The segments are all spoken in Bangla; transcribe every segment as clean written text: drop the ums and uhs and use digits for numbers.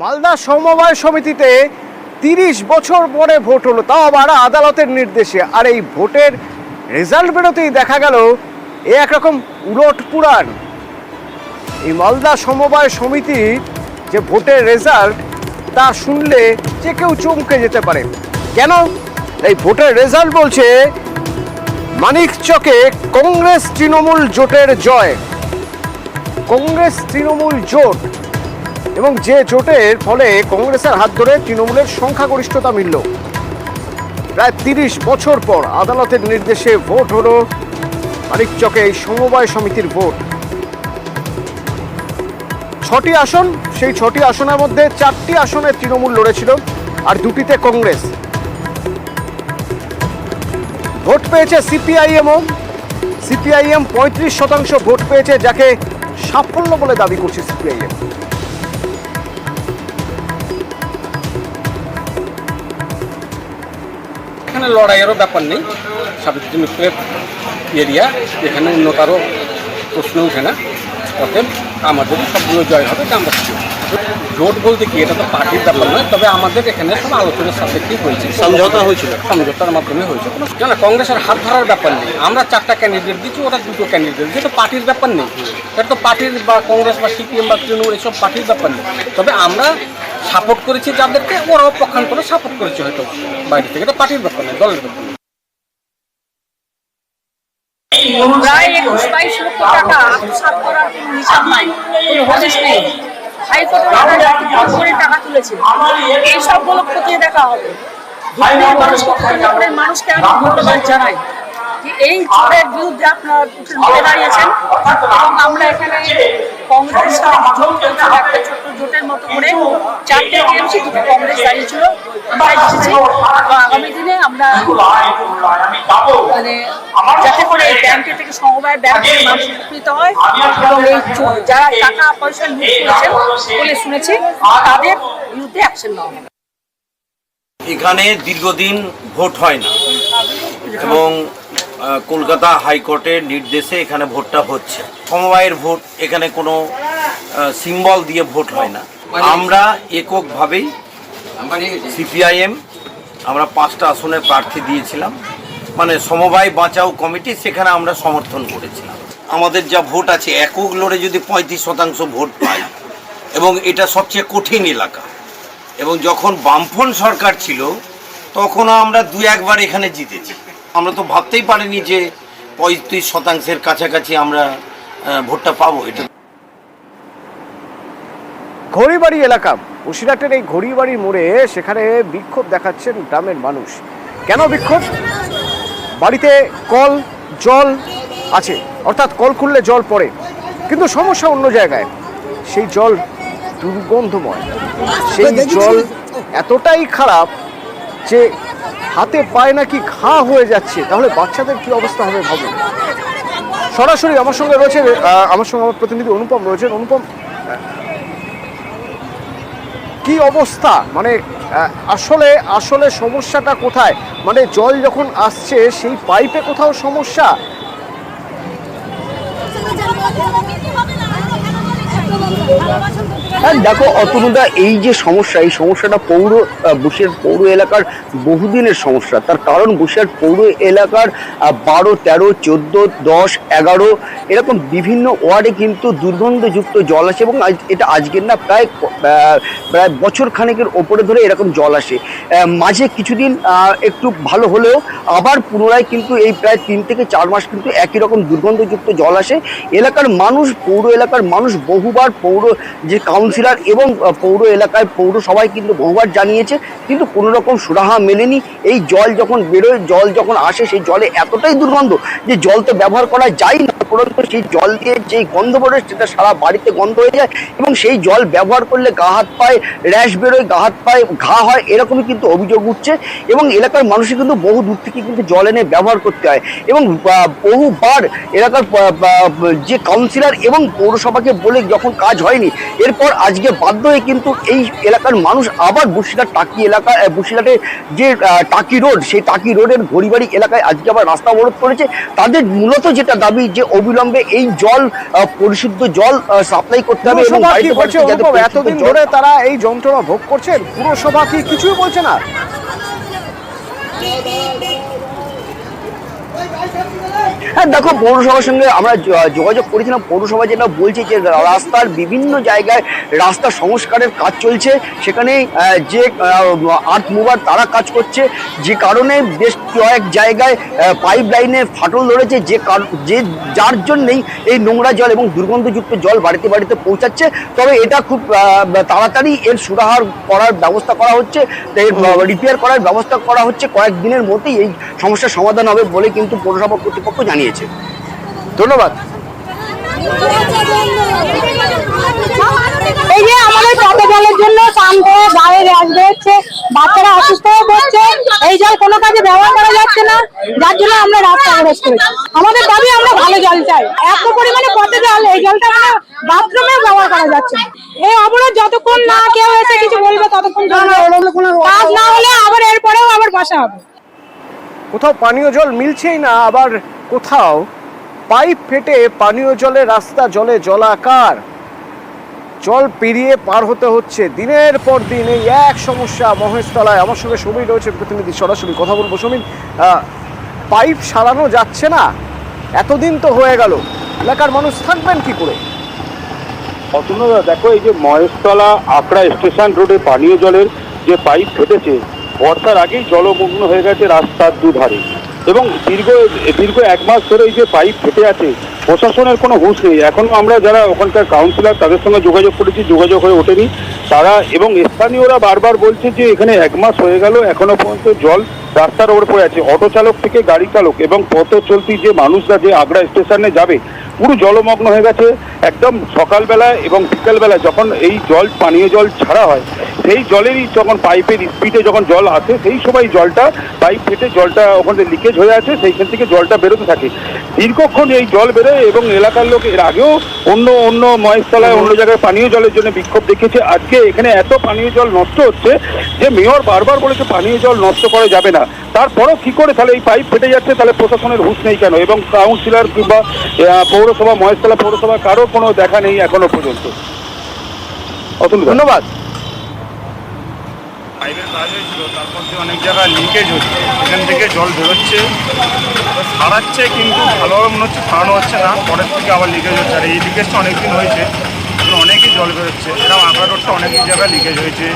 মালদা সমবায় সমিতিতে ৩০ বছর পরে ভোট হলো, তাও আবার আদালতের নির্দেশে। আর এই ভোটের রেজাল্ট বেরোতেই দেখা গেল এ একরকম উলট পুরাণ। এই মালদা সমবায় সমিতির যে ভোটের রেজাল্ট তা শুনলে যে কেউ চমকে যেতে পারে। কেন? এই ভোটের রেজাল্ট বলছে মানিকচকে কংগ্রেস তৃণমূল জোটের জয়। কংগ্রেস তৃণমূল জোট, এবং যে জোটের ফলে কংগ্রেসের হাত ধরে তৃণমূলের সংখ্যাগরিষ্ঠতা মিলল। প্রায় ৩০ বছর পর আদালতের নির্দেশে ভোট হলো মানিকচকে এই সমবায় সমিতির ভোট। ৬টি আসন, সেই ৬টি আসনের মধ্যে ৪টি আসনে তৃণমূল লড়েছিল আর ২টিতে কংগ্রেস। ভোট পেয়েছে সিপিআইএমও। সিপিআইএম ৩৫% ভোট পেয়েছে, যাকে সাফল্য বলে দাবি করছে সিপিআইএম। এখানে লড়াইয়েরও ব্যাপার নেই, সাবিত্রী মিত্রের এরিয়া, এখানে উন্নতারও প্রশ্ন উঠে না। অতএব আমাদেরই সবগুলো জয় হবে, আমরা জোট বলতে কি, এটা তো পার্টির ব্যাপার নয়। তবে আমাদের এখানে সব আলোচনার সাপেক্ষেই হয়েছে, সমঝোতা হয়েছিল, সমঝোতার মাধ্যমে হয়েছে। কোনো কংগ্রেসের হাত ধরার ব্যাপার নেই। আমরা 4টা ক্যান্ডিডেট দিচ্ছি, ওরা 2টো ক্যান্ডিডেট, যেটা পার্টির ব্যাপার নেই। এটা তো পার্টির বা কংগ্রেস বা সিপিএম বা তৃণমূল এসব পার্টির ব্যাপার নেই। তবে আমরা সাপোর্ট করেছি যাদেরকে, ওরাও পক্ষান্তরে সাপোর্ট করেছে হয়তো বাইরে থেকে। এটা পার্টির ব্যাপার নেই, দলের ব্যাপার নেই। প্রায় ২১-২২ লক্ষ টাকা আত্মসাৎ করার কোনো হিসাব নাই, কোনো হদিস নেই। হাইকোর্টের টাকা তুলেছে, এই সবগুলো খতিয়ে দেখা হবে। মানুষকে আমি ধন্যবাদ জানাই যে এই জোটের বিরুদ্ধে আপনারা উঠে দাঁড়িয়েছেন, এবং আমরা এখানে কংগ্রেস একটা ছোট্ট জোটের মতো করে 4টে টিএমসি, 2টো কংগ্রেস দাঁড়িয়েছিল, আমরা জিতেছি। এবং আগামী দিনে আমরা মানে যাতে করে এই ব্যাংকে থেকে সমবায় ব্যাংকের মানুষ উপকৃত হয়, এবং এই যারা টাকা পয়সা লুট করেছেন বলে শুনেছি তাদের বিরুদ্ধে অ্যাকশন নেওয়া হবে। এখানে দীর্ঘদিন ভোট হয় না, এবং কলকাতা হাইকোর্টের নির্দেশে এখানে ভোটটা হচ্ছে। সমবায়ের ভোট, এখানে কোনো সিম্বল দিয়ে ভোট হয় না। আমরা এককভাবেই সিপিআইএম আমরা 5টা আসনের প্রার্থী দিয়েছিলাম, মানে সমবায় বাঁচাও কমিটি, সেখানে আমরা সমর্থন করেছিলাম। আমাদের যা ভোট আছে, একক লড়ে যদি 35% ভোট পাই, এবং এটা সবচেয়ে কঠিন এলাকা, এবং যখন বামফ্রন্ট সরকার ছিল তখনও আমরা 2-1বার এখানে জিতেছি। আমরা তো ভাবতেই পারিনি যে 35%-এর কাছাকাছি আমরা ভোটটা পাবো। এটা ঘড়িবাড়ি এলাকা, বসিরহাটের এই ঘড়িবাড়ির মোড়ে, সেখানে বিক্ষোভ দেখাচ্ছেন গ্রামের মানুষ। কেন বিক্ষোভ? বাড়িতে কল জল আছে, অর্থাৎ কল খুললে জল পড়ে, কিন্তু সমস্যা অন্য জায়গায়। সেই জল দুর্গন্ধময়, সেই জল এতটাই খারাপ যে হাতে পায়ে নাকি ঘা হয়ে যাচ্ছে। তাহলে বাচ্চাদের কি অবস্থা হবে ভাবুন। সরাসরি আমার সঙ্গে আমার প্রতিনিধি অনুপম রয়েছেন। অনুপম, কি অবস্থা? মানে আসলে আসলে সমস্যাটা কোথায়? মানে জল যখন আসছে সেই পাইপে কোথাও সমস্যা? হ্যাঁ দেখো অতনুদা, এই যে সমস্যা, এই সমস্যাটা বসিরহাট পৌর এলাকার বহুদিনের সমস্যা। তার কারণ বসিরহাট পৌর এলাকার 12, 13, 14, 10, 11 এরকম বিভিন্ন ওয়ার্ডে কিন্তু দুর্গন্ধযুক্ত জল আসে, এবং এটা আজকের না, প্রায় বছর খানেকের ওপরে ধরে এরকম জল আসে। মাঝে কিছুদিন একটু ভালো হলেও আবার পুনরায় কিন্তু এই প্রায় 3 থেকে 4 মাস কিন্তু একই রকম দুর্গন্ধযুক্ত জল আসে। এলাকার মানুষ, পৌর এলাকার মানুষ বহুবার পৌর যে কাউন্সিলর এবং পৌর এলাকায় পৌরসভায় কিন্তু বহুবার জানিয়েছে, কিন্তু কোনো রকম সুরাহা মেলেনি। এই জল যখন বেরোয়, জল যখন আসে, সেই জলে এতটাই দুর্গন্ধ যে জল তো ব্যবহার করা যায় না, পরন্তু সেই জল দিয়ে যেই গন্ধ বেরোয় সেটা সারা বাড়িতে গন্ধ হয়ে যায়, এবং সেই জল ব্যবহার করলে গা হাত পায়ে র্যাশ বেরোয়, গা হাত পায়ে ঘা হয়, এরকমই কিন্তু অভিযোগ উঠছে। এবং এলাকার মানুষের কিন্তু বহু দূর থেকে কিন্তু জল এনে ব্যবহার করতে হয়, এবং বহুবার এলাকার যে কাউন্সিলর এবং পৌরসভাকে বলে যখন কাজ হয়নি, এরপর আজকে বাধ্য হয়ে কিন্তু এই এলাকার মানুষ আবার বসিরহাট টাকি এলাকা, বসিরহাটে যে টাকি রোড, সেই টাকি রোডের ঘড়িবাড়ি এলাকায় আজকে আবার রাস্তা অবরোধ করেছে। তাদের মূলত যেটা দাবি যে অবিলম্বে এই জল, পরিশুদ্ধ জল সাপ্লাই করতে হবে এবং পুরসভা কি বলছে অনুভব? এতদিন ধরে তারা এই যন্ত্রণা ভোগ করছেন, পুরসভা কি কিছুই বলছে না? হ্যাঁ দেখো, পৌরসভার সঙ্গে আমরা যোগাযোগ করেছিলাম। পৌরসভা যেটা বলছে যে রাস্তার বিভিন্ন জায়গায় রাস্তা সংস্কারের কাজ চলছে, সেখানে যে আর্থ মুভার তারা কাজ করছে, যে কারণে বেশ কয়েক জায়গায় পাইপ লাইনে ফাটল ধরেছে, যে যার জন্যেই এই নোংরা জল এবং দুর্গন্ধযুক্ত জল বাড়িতে বাড়িতে পৌঁছাচ্ছে। তবে এটা খুব তাড়াতাড়ি এর সুরাহার করার ব্যবস্থা করা হচ্ছে, রিপেয়ার করার ব্যবস্থা করা হচ্ছে। কয়েকদিনের মধ্যেই এই সমস্যার সমাধান হবে বলে কিন্তু পৌরসভা কর্তৃপক্ষ জানিয়েছে। ধন্যবাদ। এই যে আমাদের টবে জলের জন্য স্নান করে গায়ে র্যাশ বেরোচ্ছে, বাচ্চারা অসুস্থ হয়ে পড়ছে, এই জল কোনো কাজে ব্যবহার করা যাচ্ছে না, যার জন্য আমরা রাস্তা অবরোধ করেছি। আমাদের দাবি আমরা ভালো জল চাই। এত পরিমাণে পচা জল, এই জলটা মানে বাথরুমেও ব্যবহার করা যাচ্ছে না। এই অবরোধ যতক্ষণ না কেউ এসে কিছু বলবে ততক্ষণ কাজ না হলে আবার এরপরেও আবার বসা হবে। কোথাও পানীয় জল মিলছেই না, আবার কোথাও পাইপ ফেটে পানীয় জলের রাস্তা জলে জলাকার, জল পেরিয়ে পার হতে হচ্ছে দিনের পর দিন। এই এক সমস্যা মহেশতলায়। আমার সঙ্গে সমীর রয়েছে প্রতিনিধি, সরাসরি কথা বলবো। সমীর, পাইপ সারানো যাচ্ছে না, এতদিন তো হয়ে গেল, এলাকার মানুষ থাকবেন কি করে? অতনুদা দেখো, এই যে মহেশতলা আকড়া স্টেশন রোডে পানীয় জলের যে পাইপ ফেটেছে, বর্ষার আগেই জলমগ্ন হয়ে গেছে রাস্তার দুধারে, এবং দীর্ঘ 1 মাস ধরে এই যে পাইপ ফেটে আছে, প্রশাসনের কোনো হুঁশ নেই। এখনো আমরা যারা ওখানকার কাউন্সিলর তাদের সঙ্গে যোগাযোগ করেছি, যোগাযোগ হয়ে ওঠেনি তারা, এবং স্থানীয়রা বারবার বলছে যে এখানে 1 মাস হয়ে গেল এখনো পর্যন্ত জল রাস্তার ওপরে পড়ে আছে। অটো চালক থেকে গাড়ি চালক এবং পথ চলতি যে মানুষরা যে আগড়া স্টেশনে যাবে পুরো জলমগ্ন হয়ে গেছে। একদম সকালবেলায় এবং বিকালবেলায় যখন এই জল, পানীয় জল ছাড়া হয়, সেই জলেরই যখন পাইপের স্পিডে যখন জল আসে, সেই সময় জলটা পাইপ ফেটে জলটা ওখানে লিকেজ হয়ে আছে, সেইখান থেকে জলটা বেরোতে থাকে। দীর্ঘক্ষণ এই জল বেরোয় এবং এলাকার লোক এর আগেও অন্য মহেশতলায় অন্য জায়গায় পানীয় জলের জন্য বিক্ষোভ দেখিয়েছে। আজকে এখানে এত পানীয় জল নষ্ট হচ্ছে যে মেয়র বারবার বলেছে পানীয় জল নষ্ট করা যাবে না, তারপরও কি করে তাহলে এই পাইপ ফেটে যাচ্ছে? তাহলে প্রশাসনের হুঁশ নেই কেন? এবং কাউন্সিলর কিংবা পৌরসভা, মহেশতলা পৌরসভা কারো কোনো দেখা নেই এখনো পর্যন্ত। ধন্যবাদ। পাইপের কাজ হয়েছিল, তার মধ্যে অনেক জায়গায় লিকেজ হচ্ছে, এখান থেকে জল বেরোচ্ছে, সারাচ্ছে, কিন্তু ভালোভাবে মনে হচ্ছে সারানো হচ্ছে না, পরের থেকে আবার লিকেজ হচ্ছে। আর এই লিকেজটা অনেকদিন হয়েছে, অনেকই জল বেরোচ্ছে। এরকম আকড়া রোডটা অনেক জায়গায় লিকেজ হয়েছে,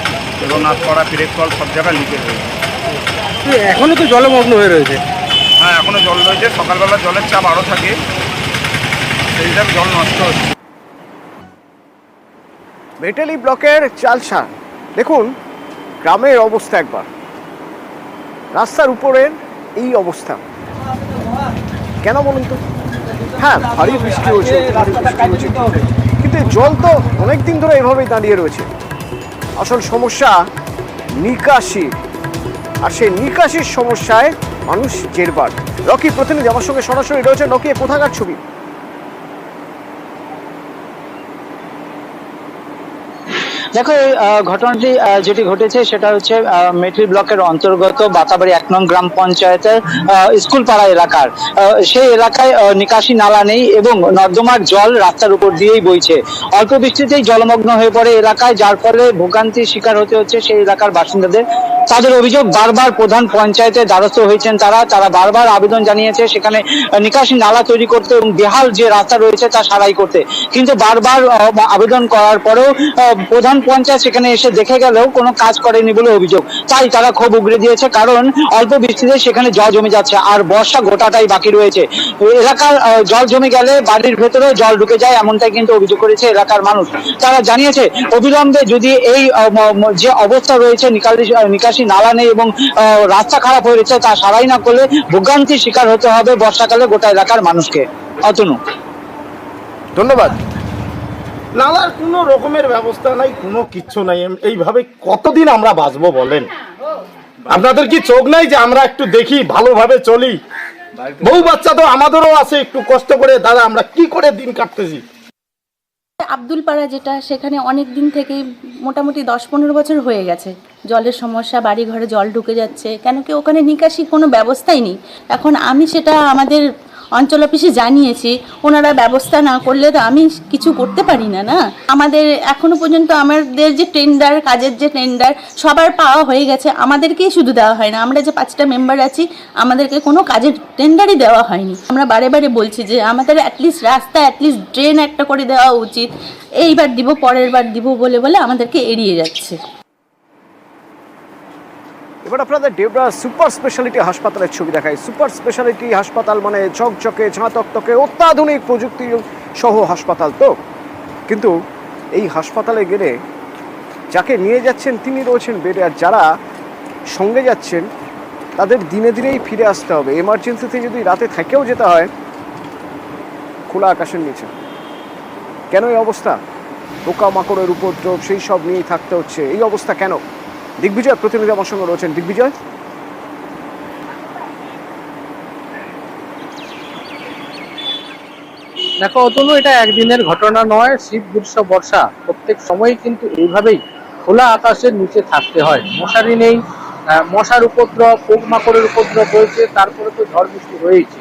জগন্নাথপাড়া, পিরেকল সব জায়গায় লিকেজ হয়েছে। এখনো তো জলমগ্ন হয়ে রয়েছে। হ্যাঁ, এখনো জল রয়েছে, সকালবেলা জলের চাপ আরও থাকে, সেই হিসাবে জল নষ্ট হচ্ছে। মেটেলি ব্লকের চালসা, দেখুন গ্রামের অবস্থা একবার, রাস্তার উপরের এই অবস্থা কেন বলুন তো? হ্যাঁ, ভারী বৃষ্টি হয়েছে, কিন্তু জল তো অনেকদিন ধরে এভাবেই দাঁড়িয়ে রয়েছে। আসল সমস্যা নিকাশি, আর সেই নিকাশির সমস্যায় মানুষ জেরবার। রকি প্রতিনিধি আমার সঙ্গে সরাসরি রয়েছে। রকি, কোথাকার ছবি? দেখো, এই ঘটনাটি যেটি ঘটেছে সেটা হচ্ছে মেটলি ব্লকের অন্তর্গত বাতাবাড়ি 1 নং গ্রাম পঞ্চায়েতের স্কুলপাড়া এলাকার। সেই এলাকায় নিকাশি নালা নেই এবং নর্দমার জল রাস্তার উপর দিয়েই বইছে। অল্প বৃষ্টিতেই জলমগ্ন হয়ে পড়ে এলাকায়, যার ফলে ভোগান্তির শিকার হতে হচ্ছে সেই এলাকার বাসিন্দাদের। তাদের অভিযোগ, বারবার প্রধান পঞ্চায়েতের দ্বারস্থ হয়েছেন তারা বারবার আবেদন জানিয়েছে সেখানে নিকাশি নালা তৈরি করতে এবং বেহাল যে রাস্তা রয়েছে তা সারাই করতে, কিন্তু বারবার আবেদন করার পরেও প্রধান পঞ্চায়েত সেখানে এসে দেখে গেলেও কোনো কাজ করেনি বলে অভিযোগ। তাই তারা ক্ষোভ উগরে দিয়েছে, কারণ অল্প বৃষ্টিতে সেখানে জল জমে যাচ্ছে আর বর্ষা গোটাটাই বাকি রয়েছে। এলাকার জল জমে গেলে বাড়ির ভেতরে জল ঢুকে যায়, এমনটাই কিন্তু অভিযোগ করেছে এলাকার মানুষ। তারা জানিয়েছে অবিলম্বে যদি এই যে অবস্থা রয়েছে, নিকাশি নালা নেই এবং রাস্তা খারাপ হয়ে রয়েছে, তা সারাই না করলে ভোগান্তির শিকার হতে হবে বর্ষাকালে গোটা এলাকার মানুষকে। অতনু, ধন্যবাদ। নালার কোনো রকমের ব্যবস্থা নাই, কোনো কিচ্ছু নাই। এইভাবে কতদিন আমরা বাঁচবো বলেন? আপনাদের কি চোখ নাই যে আমরা একটু দেখি, ভালোভাবে চলি? বউ বাচ্চা তো আমাদেরও আছে, একটু কষ্ট করে দাদা আমরা কি করে দিন কাটতেছি। আব্দুল পাড়া যেটা, সেখানে অনেক দিন থেকে মোটামুটি 10-15 বছর হয়ে গেছে জলের সমস্যা, বাড়ি ঘরে জল ঢুকে যাচ্ছে, কেন কি ওখানে নিকাশি কোনো ব্যবস্থাই নেই। এখন আমি সেটা আমাদের অঞ্চল অফিসে জানিয়েছি, ওনারা ব্যবস্থা না করলে তো আমি কিছু করতে পারি না। না, আমাদের এখনো পর্যন্ত আমাদের যে টেন্ডার, কাজের যে টেন্ডার সবার পাওয়া হয়ে গেছে, আমাদেরকেই শুধু দেওয়া হয় না। আমরা যে 5টা মেম্বার আছি, আমাদেরকে কোনো কাজের টেন্ডারই দেওয়া হয়নি। আমরা বারে বারে বলছি যে আমাদের অ্যাটলিস্ট রাস্তা, অ্যাটলিস্ট ড্রেন একটা করে দেওয়া উচিত, এইবার দিব, পরের বার দিব বলে বলে আমাদেরকে এড়িয়ে যাচ্ছে। এবার আপনাদের ডেবরা সুপার স্পেশালিটি হাসপাতালের ছবি দেখায়। সুপার স্পেশালিটি হাসপাতাল মানে ঝকঝকে, ঝাঁতকতকে, অত্যাধুনিক প্রযুক্তি সহ হাসপাতাল তো। কিন্তু এই হাসপাতালে গেলে যাকে নিয়ে যাচ্ছেন তিনি রয়েছেন বেডে, আর যারা সঙ্গে যাচ্ছেন তাদের দিনে দিনেই ফিরে আসতে হবে। এমার্জেন্সিতে যদি রাতে থেকেও যেতে হয় খোলা আকাশের নিচে। কেন এই অবস্থা? পোকামাকড়ের উপদ্রব, সেই সব নিয়েই থাকতে হচ্ছে। এই অবস্থা কেন? দিগ্বিজয় প্রতিনিধি আমার সঙ্গে রয়েছেন। দিগ্বিজয়, দেখো অতনু, এটা একদিনের ঘটনা নয়। শীত, গ্রীষ্ম, বর্ষা প্রত্যেক সময় কিন্তু এইভাবেই খোলা আকাশের নিচে থাকতে হয়। মশারি নেই, মশার উপদ্রব, পোকামাকড়ের উপদ্রব রয়েছে, তারপরে তো ঝড় বৃষ্টি রয়েছে।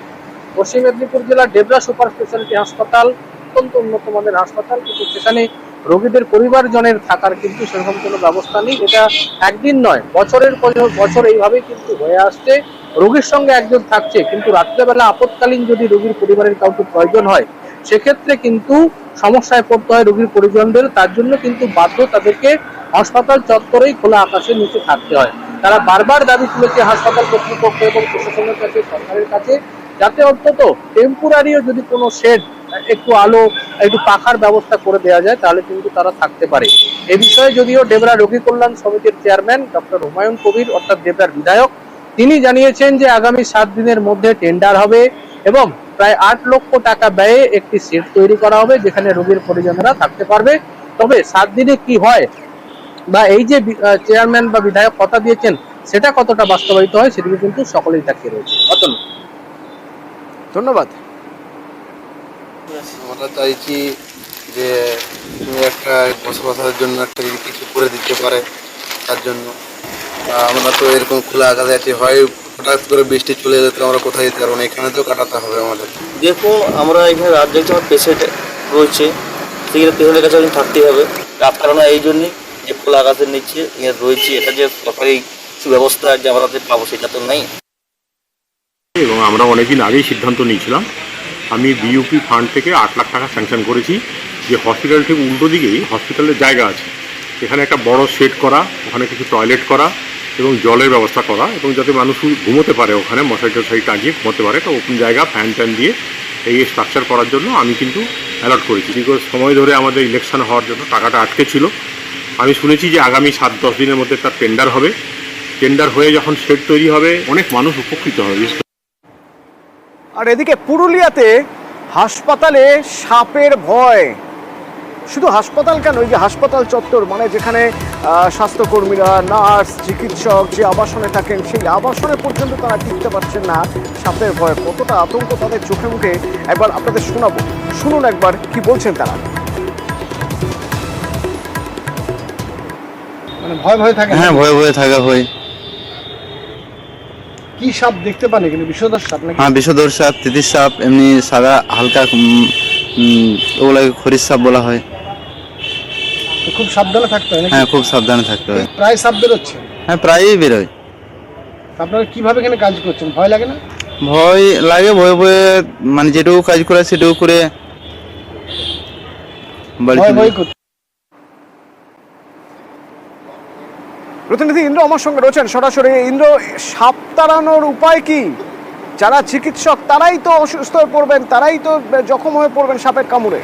পশ্চিম মেদিনীপুর জেলার ডেবরা সুপার স্পেশালিটি হাসপাতাল অত্যন্ত উন্নত মানের হাসপাতাল, কিন্তু সেখানে রোগীদের পরিবারজনের থাকার কিন্তু সেরকম কোনো ব্যবস্থা নেই। এটা একদিন নয়, বছরের পর বছর এইভাবেই কিন্তু হয়ে আসছে। রোগীর সঙ্গে একজন থাকছে, কিন্তু রাত্রেবেলা আপৎকালীন যদি রোগীর পরিবারের কাউকে প্রয়োজন হয়, সেক্ষেত্রে কিন্তু সমস্যায় পড়তে হয় রোগীর পরিজনদের। তার জন্য কিন্তু বাধ্য তাদেরকে হাসপাতাল চত্বরেই খোলা আকাশের নিচে থাকতে হয়। তারা বারবার দাবি তুলেছে হাসপাতাল কর্তৃপক্ষ এবং প্রশাসনের কাছে, সরকারের কাছে, যাতে অন্তত টেম্পোরারিও যদি কোনো শেড, একটু আলো, একটু পাখার ব্যবস্থা করে দেওয়া যায়, তাহলে কিন্তু তারা থাকতে পারে। এ বিষয়ে যদিও ডেবরা রোগী কল্যাণ সমিতির চেয়ারম্যান ডক্টর হুমায়ুন কবির, অর্থাৎ ডেবরার বিধায়ক, তিনি জানিয়েছেন যে আগামী 7 দিনের মধ্যে টেন্ডার হবে এবং প্রায় 8 লক্ষ টাকা ব্যয়ে একটি সেট তৈরি করা হবে, যেখানে রোগীর পরিজনেরা থাকতে পারবে। তবে 7 দিনে কি হয়, বা এই যে চেয়ারম্যান বা বিধায়ক কথা দিয়েছেন, সেটা কতটা বাস্তবায়িত হয়, সেদিকে কিন্তু সকলেই তাকিয়ে রয়েছে। অতনু, ধন্যবাদ। আমরা চাইছি যে তুমি একটা বসবাসের জন্য একটা যদি কিছু করে দিতে পারে, তার জন্য। আমরা তো এরকম খোলা আকাশে আছি, হয় হঠাৎ করে বৃষ্টি চলে যেতে আমরা কোথায় যেতে পারবো না, এখানে তো কাটাতে হবে আমাদের। দেখুন, আমরা এখানে রাত জাগছি, আমার পেশেন্ট রয়েছে, সেখানে পেশেন্টের কাছে একদিন থাকতেই হবে। রাত কারণে এই জন্যই যে খোলা আকাশের নিচে রয়েছে, এটা যে সরকারি সুব্যবস্থা যে আমরা পাবো সেটা তো নেই। এবং আমরা অনেকদিন আগেই সিদ্ধান্ত নিয়েছিলাম, আমি বিইউপি ফান্ড থেকে 8 লাখ টাকা স্যাংশন করেছি, যে হসপিটাল ঠিক উল্টো দিকেই হসপিটালের জায়গা আছে, এখানে একটা বড় শেড করা, ওখানে কিছু টয়লেট করা এবং জলের ব্যবস্থা করা, এবং যাতে মানুষ ঘুমোতে পারে, ওখানে মশারি টশারি টাঙিয়ে ঘুমোতে পারে, একটা ওপেন জায়গা, ফ্যান ট্যান দিয়ে এই স্ট্রাকচার করার জন্য আমি কিন্তু অ্যালার্ট করেছি। বিকজ সময় ধরে আমাদের ইলেকশন হওয়ার জন্য টাকাটা আটকে ছিল। আমি শুনেছি যে আগামী 7-10 দিনের মধ্যে তার টেন্ডার হবে। টেন্ডার হয়ে যখন শেড তৈরি হবে, অনেক মানুষ উপকৃত হবে। আর এদিকে পুরুলিয়াতে হাসপাতালে সাপের ভয়। শুধু হাসপাতাল কেন, এই যে হাসপাতাল চত্বর মানে যেখানে স্বাস্থ্যকর্মীরা, নার্স, চিকিৎসক যে আবাসনে থাকেন, সেই আবাসনে পর্যন্ত তারা টিকতে পারছেন না সাপের ভয়। কতটা আতঙ্ক তাদের চোখে মুখে একবার আপনাদের শোনাবো, শুনুন একবার কি বলছেন তারা। মানে ভয় ভয় থাকে? হ্যাঁ, ভয়ে ভয়ে থাকা হয়। কি সাপ দেখতে পান এখানে? বিষধর সাপ নাকি? হ্যাঁ, বিষধর সাপ, তিতির সাপ, এমনি সাদা হালকা ওগুলাকে খরির সাপ বলা হয়। খুব সাবধানে থাকতে হয় নাকি? হ্যাঁ, খুব সাবধানে থাকতে হয়। প্রায় সাপ বেরোচ্ছে? হ্যাঁ, প্রায়ই বেরোয়। আপনারা কিভাবে এখানে কাজ করছেন? ভয় লাগে না? ভয় লাগে, ভয়ে ভয়ে মানে যেটুকু কাজ করে সেটুকু করে বাড়ি চলে যাই। প্রতিনিধি ইন্দ্র আমার সঙ্গে রয়েছেন সরাসরি। ইন্দ্র, সাপ তাড়ানোর উপায় কি? যারা চিকিৎসক তারাই তো অসুস্থ হয়ে পড়বেন, তারাই তো জখম হয়ে পড়বেন সাপের কামড়ে।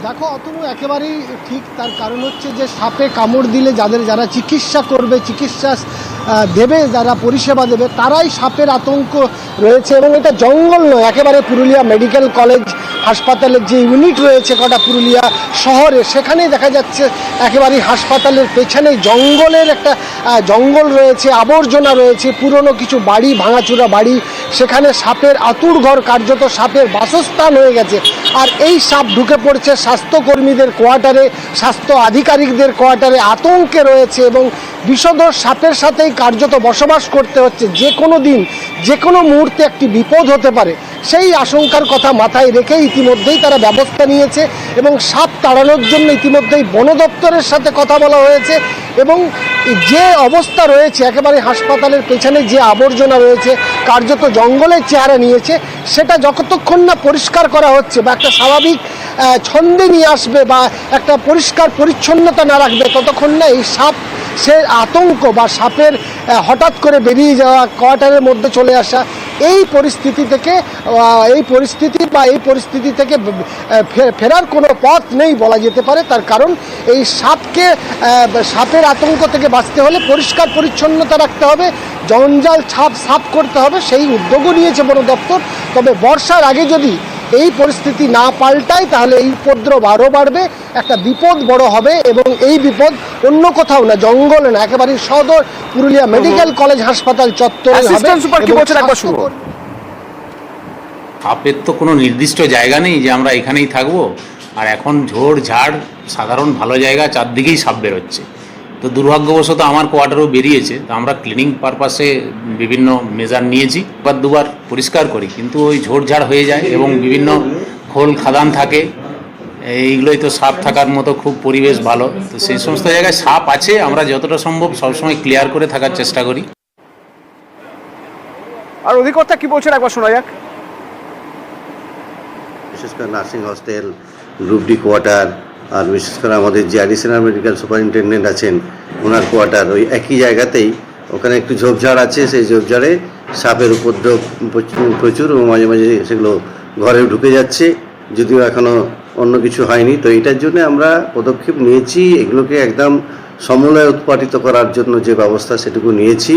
দেখো অতনু, একেবারেই ঠিক। তার কারণ হচ্ছে যে সাপে কামড় দিলে যারা চিকিৎসা করবে, চিকিৎসা দেবে, যারা পরিষেবা দেবে, তারাই সাপের আতঙ্ক রয়েছে। এবং এটা জঙ্গল নয়, একেবারে পুরুলিয়া মেডিকেল কলেজ হাসপাতালের যে ইউনিট রয়েছে কটা পুরুলিয়া শহরে, সেখানেই দেখা যাচ্ছে একেবারেই হাসপাতালের পেছনে জঙ্গলের একটা জঙ্গল রয়েছে, আবর্জনা রয়েছে, পুরনো কিছু বাড়ি, ভাঙাচুরা বাড়ি, সেখানে সাপের আঁতুড়ঘর, কার্যত সাপের বাসস্থান হয়ে গেছে। আর এই সাপ ঢুকে পড়ছে স্বাস্থ্যকর্মীদের কোয়ার্টারে, স্বাস্থ্য আধিকারিকদের কোয়ার্টারে, আতঙ্কে রয়েছে এবং বিষধর সাপের সাথেই কার্যত বসবাস করতে হচ্ছে। যে কোনো দিন, যে কোনো মুহূর্তে একটি বিপদ হতে পারে, সেই আশঙ্কার কথা মাথায় রেখে ইতিমধ্যেই তারা ব্যবস্থা নিয়েছে এবং সাপ তাড়ানোর জন্য ইতিমধ্যেই বন দপ্তরের সাথে কথা বলা হয়েছে। এবং যে অবস্থা রয়েছে, একেবারে হাসপাতালের পেছনে যে আবর্জনা রয়েছে, কার্যত জঙ্গলের চেহারা নিয়েছে, সেটা যতক্ষণ না পরিষ্কার করা হচ্ছে বা একটা স্বাভাবিক ছন্দে নিয়ে আসবে বা একটা পরিষ্কার পরিচ্ছন্নতা না রাখবে, ততক্ষণ না এই সাপ, সে আতঙ্ক বা সাপের হঠাৎ করে বেরিয়ে যাওয়া, কোয়ার্টারের মধ্যে চলে আসা, এই পরিস্থিতি থেকে ফেরার কোনো পথ নেই বলা যেতে পারে। তার কারণ এই সাপের আতঙ্ক থেকে বাঁচতে হলে পরিষ্কার পরিচ্ছন্নতা রাখতে হবে, জঞ্জাল সাফ করতে হবে, সেই উদ্যোগও নিয়েছে বন দপ্তর। তবে বর্ষার আগে যদি এই পরিস্থিতি না পাল্টায় তাহলে এই উপদ্রব আরও বাড়বে, একটা বিপদ বড় হবে এবং এই বিপদ অন্য কোথাও না, জঙ্গলে না, একেবারে সদর পুরুলিয়া মেডিকেল কলেজ হাসপাতাল চত্বরে হবে। সাপের তো কোনো নির্দিষ্ট জায়গা নেই যে আমরা এখানেই থাকবো, আর এখন ঝোড় ঝাড় সাধারণ ভালো জায়গা, চারদিকেই সাপ বেরোচ্ছে। তো দুর্ভাগ্যবশত আমার কোয়ার্টারও বেরিয়েছে, তো আমরা ক্লিনিং পারপাসে বিভিন্ন মেজার নিয়েছি, দুবার পরিষ্কার করি, কিন্তু ওই ঝোড়ঝাড় হয়ে যায় এবং বিভিন্ন খোল খাদান থাকে, এইগুলোই তো সাপ থাকার মতো খুব পরিবেশ ভালো। তো সেই সমস্ত জায়গায় সাপ আছে, আমরা যতটা সম্ভব সবসময় ক্লিয়ার করে থাকার চেষ্টা করি। আর অধিকর্তা কি বলছেন একবার শোনা যাক। বিশেষ করে nursing hostel, group D quarter, আর বিশেষ করে আমাদের যে অ্যাডিশনাল মেডিকেল সুপারিনটেন্ডেন্ট আছেন ওনার কোয়ার্টার, ওই একই জায়গাতেই, ওখানে একটু ঝোপঝাড় আছে, সেই ঝোপঝাড়ে সাপের উপদ্রব প্রচুর এবং মাঝে মাঝে সেগুলো ঘরেও ঢুকে যাচ্ছে, যদিও এখনও অন্য কিছু হয়নি। তো এটার জন্য আমরা পদক্ষেপ নিয়েছি, এগুলোকে একদম সমূলে উৎপাটিত করার জন্য যে ব্যবস্থা সেটুকু নিয়েছি,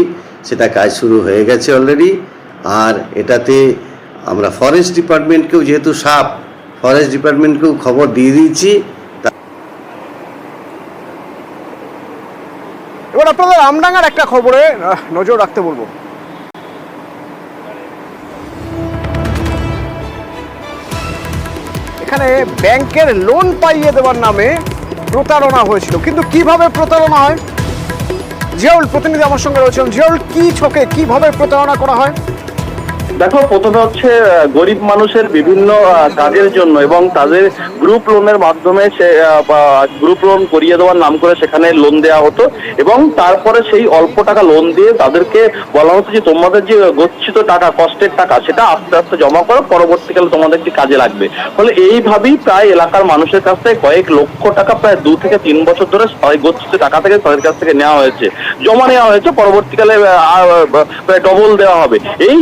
সেটা কাজ শুরু হয়ে গেছে অলরেডি। আর এটাতে আমরা ফরেস্ট ডিপার্টমেন্টকেও, যেহেতু সাপ, ফরেস্ট ডিপার্টমেন্টকেও খবর দিয়ে দিয়েছি। এবার আপনাদের আমডাঙ্গার একটা খবরে নজর রাখতে বলবো। এখানে ব্যাংকের লোন পাইয়ে দেওয়ার নামে প্রতারণা হয়েছিল, কিন্তু কিভাবে প্রতারণা হয়, জিয়াউল প্রতিনিধি আমার সঙ্গে রয়েছেন। জিয়াউল, কি ছকে কিভাবে প্রতারণা করা হয়? দেখো, প্রথমে হচ্ছে গরিব মানুষের বিভিন্ন কাজের জন্য এবং তাদের গ্রুপ লোনের মাধ্যমে সে গ্রুপ লোন করিয়ে দেওয়ার নাম করে সেখানে লোন দেওয়া হতো এবং তারপরে সেই অল্প টাকা লোন দিয়ে তাদেরকে বলা হতো যে তোমাদের যে গচ্ছিত টাকা, কষ্টের টাকা, সেটা আস্তে আস্তে জমা করো, পরবর্তীকালে তোমাদের কি কাজে লাগবে। ফলে এইভাবেই প্রায় এলাকার মানুষের কাছ থেকে কয়েক লক্ষ টাকা প্রায় 2 থেকে 3 বছর ধরে গচ্ছিত টাকা থেকে তাদের কাছ থেকে নেওয়া হয়েছে, জমা নেওয়া হয়েছে, পরবর্তীকালে প্রায় ডবল দেওয়া হবে, এই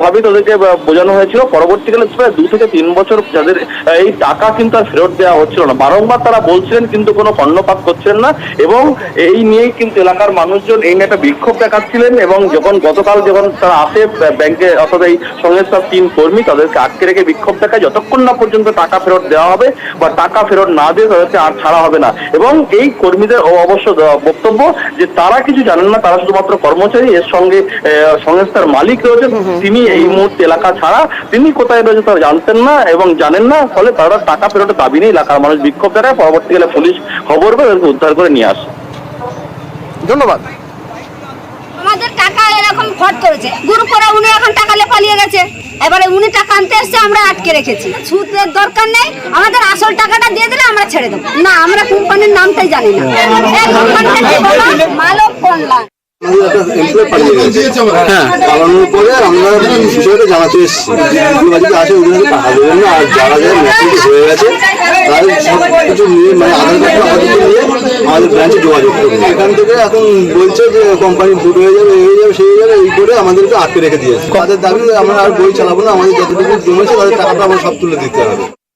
ভাবে তাদেরকে বোঝানো হয়েছিল। পরবর্তীকালে প্রায় 2 থেকে 3 বছর যাদের এই টাকা কিন্তু আর ফেরত দেওয়া হচ্ছিল না, বারংবার তারা বলছিলেন কিন্তু কোনো কর্ণপাত করছিলেন না এবং এই নিয়েই কিন্তু এলাকার মানুষজন এই নিয়ে একটা বিক্ষোভ দেখাচ্ছিলেন। এবং গতকাল যখন তারা আসে ব্যাংকে, অর্থাৎ এই সংস্থার 3 কর্মী তাদেরকে আটকে রেখে বিক্ষোভ দেখায়, যতক্ষণ না পর্যন্ত টাকা ফেরত দেওয়া হবে বা টাকা ফেরত না দিয়ে তাদেরকে আর ছাড়া হবে না। এবং এই কর্মীদের অবশ্য বক্তব্য যে তারা কিছু জানেন না, তারা শুধুমাত্র কর্মচারী, এর সঙ্গে সংস্থার মালিক রয়েছেন, তিনি এই মুহূর্তে এলাকা ছাড়া, তিনি কোথায় রয়েছে তারা জানতেন না এবং জানেন না। ফলে তারা টাকা ফেরতের দাবি নিয়ে এলাকার মানুষ বিক্ষোভ দেখায়, পরবর্তীকালে পুলিশ খবর পেয়ে তাদেরকে উদ্ধার করে নিয়ে আসে। ধন্যবাদ। আমাদের টাকা এরকম ফট করেছে, গুরু করে উনি এখন টাকা নিয়ে পালিয়ে গেছে, এবারে উনি টাকা আনতে এসছে, আমরা আটকে রেখেছি। সুদের দরকার নেই, আমাদের আসল টাকাটা দিয়ে দিলে আমরা ছেড়ে দেবো না, আমরা কোম্পানির নামটাই জানি না, মালক কল্যাণ। হ্যাঁ, পালানোর পরে আমরা বিষয়টা জানাতে এসেছি, আসে ওগুলোকে টাকা দেবেন না, আর যারা যারা ম্যাচুরিটি হয়ে গেছে তাদের সব কিছু নিয়ে, মানে আধার কার্ডটা আমাদেরকে নিয়ে আমাদের ব্রাঞ্চে যোগাযোগ করবে। এখান থেকে এখন বলছে যে কোম্পানি ভুট হয়ে যাবে, এই হয়ে যাবে, সেই হয়ে যাবে, এই করে আমাদেরকে আটকে রেখে দিয়েছে। তাদের দাবি আমরা আর বই চালাবো না, আমাদের যতটুকু জমেছে তাদের টাকাটা আমরা সব তুলে দিতে হবে।